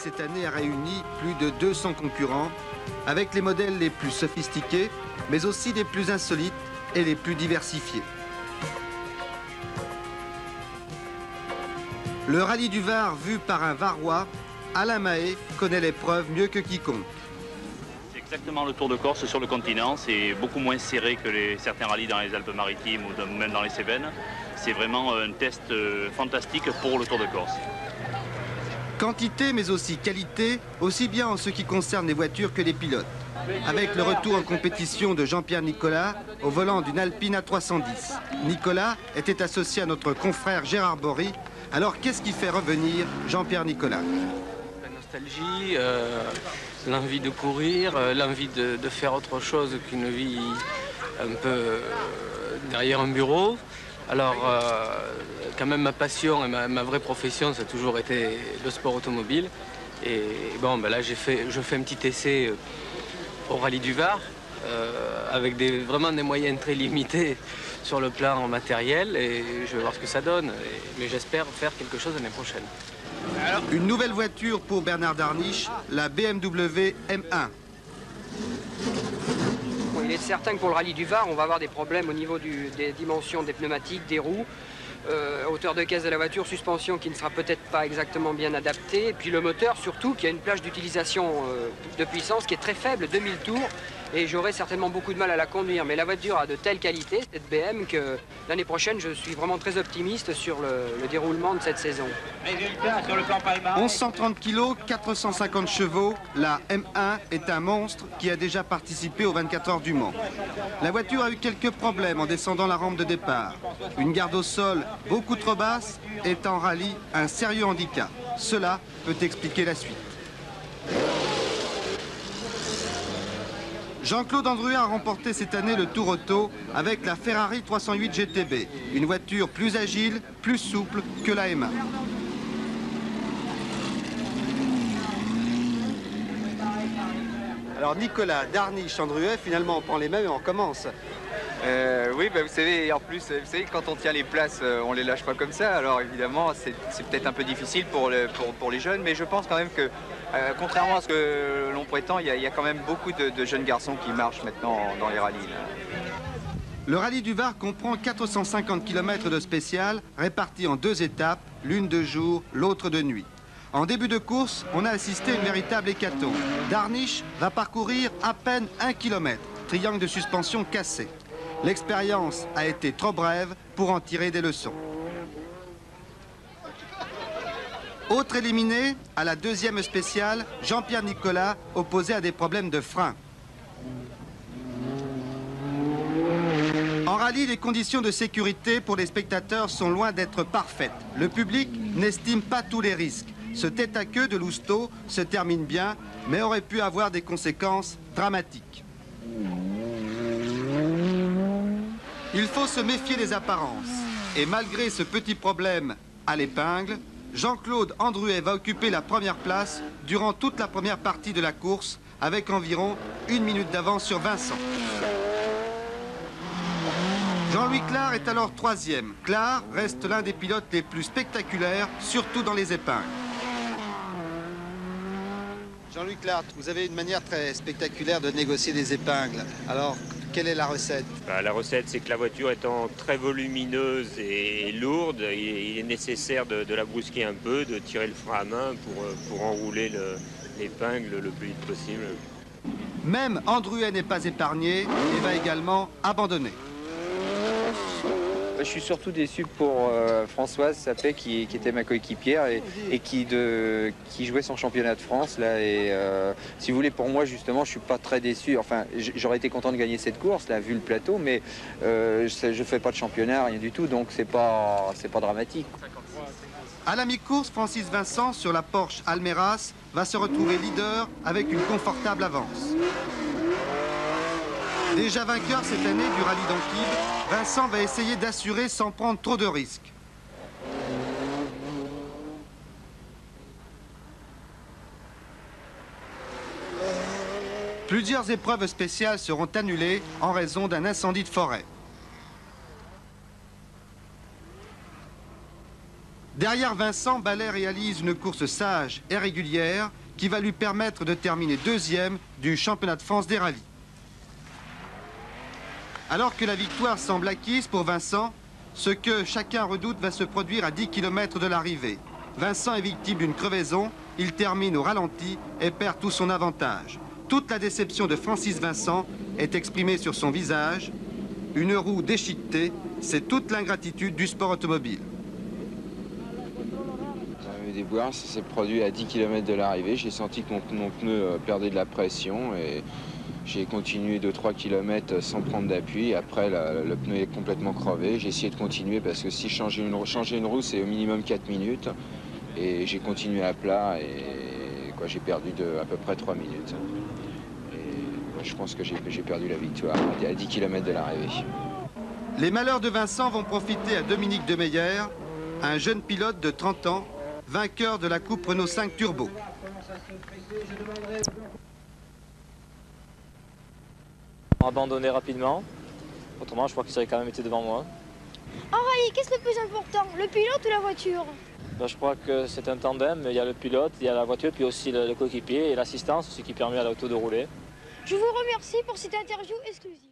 cette année a réuni plus de 200 concurrents, avec les modèles les plus sophistiqués, mais aussi les plus insolites et les plus diversifiés. Le rallye du Var vu par un Varois, Alain Mahé connaît l'épreuve mieux que quiconque. C'est exactement le Tour de Corse sur le continent, c'est beaucoup moins serré que certains rallyes dans les Alpes-Maritimes ou même dans les Cévennes. C'est vraiment un test fantastique pour le Tour de Corse. Quantité mais aussi qualité, aussi bien en ce qui concerne les voitures que les pilotes. Avec le retour en compétition de Jean-Pierre Nicolas au volant d'une Alpine A310. Nicolas était associé à notre confrère Gérard Bory. Alors qu'est-ce qui fait revenir Jean-Pierre Nicolas? La nostalgie, l'envie de courir, l'envie de faire autre chose qu'une vie un peu derrière un bureau. Alors, quand même, ma passion et ma vraie profession, ça a toujours été le sport automobile. Et bon, ben là, je fais un petit essai au Rallye du Var, avec vraiment des moyens très limités sur le plan matériel. Et je vais voir ce que ça donne. Mais j'espère faire quelque chose l'année prochaine. Une nouvelle voiture pour Bernard Darniche, la BMW M1. Il est certain que pour le rallye du Var, on va avoir des problèmes au niveau des dimensions des pneumatiques, des roues, hauteur de caisse de la voiture, suspension qui ne sera peut-être pas exactement bien adaptée, et puis le moteur surtout qui a une plage d'utilisation de puissance qui est très faible, 2000 tours, et j'aurai certainement beaucoup de mal à la conduire. Mais la voiture a de telle qualité, cette BM, que l'année prochaine, je suis vraiment très optimiste sur le déroulement de cette saison. Résultat sur le plan palmarès. 1130 kg, 450 chevaux, la M1 est un monstre qui a déjà participé aux 24 heures du Mans. La voiture a eu quelques problèmes en descendant la rampe de départ. Une garde au sol beaucoup trop basse est en rallye un sérieux handicap. Cela peut expliquer la suite. Jean-Claude Andruet a remporté cette année le Tour Auto avec la Ferrari 308 GTB, une voiture plus agile, plus souple que la M1. Alors Nicolas, Darniche, Andruet, finalement on prend les mêmes et on recommence. Oui, bah, vous savez, en plus, vous savez, quand on tient les places, on les lâche pas comme ça. Alors évidemment, c'est peut-être un peu difficile pour les jeunes, mais je pense quand même que, contrairement à ce que l'on prétend, il y a quand même beaucoup de jeunes garçons qui marchent maintenant dans les rallyes. Là. Le rallye du Var comprend 450 km de spécial répartis en 2 étapes, l'une de jour, l'autre de nuit. En début de course, on a assisté à une véritable hécatombe. Darniche va parcourir à peine 1 km, triangle de suspension cassé. L'expérience a été trop brève pour en tirer des leçons. Autre éliminé, à la 2e spéciale, Jean-Pierre Nicolas, opposé à des problèmes de frein. En rallye, les conditions de sécurité pour les spectateurs sont loin d'être parfaites. Le public n'estime pas tous les risques. Ce tête-à-queue de Lousteau se termine bien, mais aurait pu avoir des conséquences dramatiques. Il faut se méfier des apparences. Et malgré ce petit problème à l'épingle, Jean-Claude Andruet va occuper la première place durant toute la première partie de la course, avec environ 1 minute d'avance sur Vincent. Jean-Louis Clare est alors 3e. Clare reste l'un des pilotes les plus spectaculaires, surtout dans les épingles. Jean-Louis Clare, vous avez une manière très spectaculaire de négocier des épingles. Alors, quelle est la recette? La recette, c'est que la voiture étant très volumineuse et lourde, il est nécessaire de la brusquer un peu, de tirer le frein à main pour enrouler l'épingle le plus vite possible. Même Andruet n'est pas épargné et va également abandonner. Je suis surtout déçu pour Françoise Sapet qui était ma coéquipière et qui jouait son championnat de France là, et si vous voulez, pour moi justement je suis pas très déçu. Enfin, j'aurais été content de gagner cette course là vu le plateau, mais je fais pas de championnat, rien du tout, donc c'est pas dramatique. À la mi-course, Francis Vincent sur la Porsche Almeras va se retrouver leader avec une confortable avance. Déjà vainqueur cette année du rallye d'Antibes, Vincent va essayer d'assurer sans prendre trop de risques. Plusieurs épreuves spéciales seront annulées en raison d'un incendie de forêt. Derrière Vincent, Ballet réalise une course sage et régulière qui va lui permettre de terminer deuxième du championnat de France des rallyes. Alors que la victoire semble acquise pour Vincent, ce que chacun redoute va se produire à 10 km de l'arrivée. Vincent est victime d'une crevaison, il termine au ralenti et perd tout son avantage. Toute la déception de Francis Vincent est exprimée sur son visage. Une roue déchiquetée, c'est toute l'ingratitude du sport automobile. Le déboire, ça s'est produit à 10 km de l'arrivée. J'ai senti que mon pneu perdait de la pression et j'ai continué 2-3 km sans prendre d'appui. Après, le pneu est complètement crevé. J'ai essayé de continuer parce que si changer une roue, c'est au minimum 4 minutes. Et j'ai continué à plat et j'ai perdu à peu près 3 minutes. Et je pense que j'ai perdu la victoire à 10 km de l'arrivée. Les malheurs de Vincent vont profiter à Dominique Demeyer, un jeune pilote de 30 ans, vainqueur de la Coupe Renault 5 Turbo. Abandonné rapidement, autrement je crois qu'il aurait quand même été devant moi. En rallye, qu'est-ce le plus important, le pilote ou la voiture? Je crois que c'est un tandem, il y a le pilote, il y a la voiture, puis aussi le coéquipier et l'assistance, ce qui permet à l'auto de rouler. Je vous remercie pour cette interview exclusive.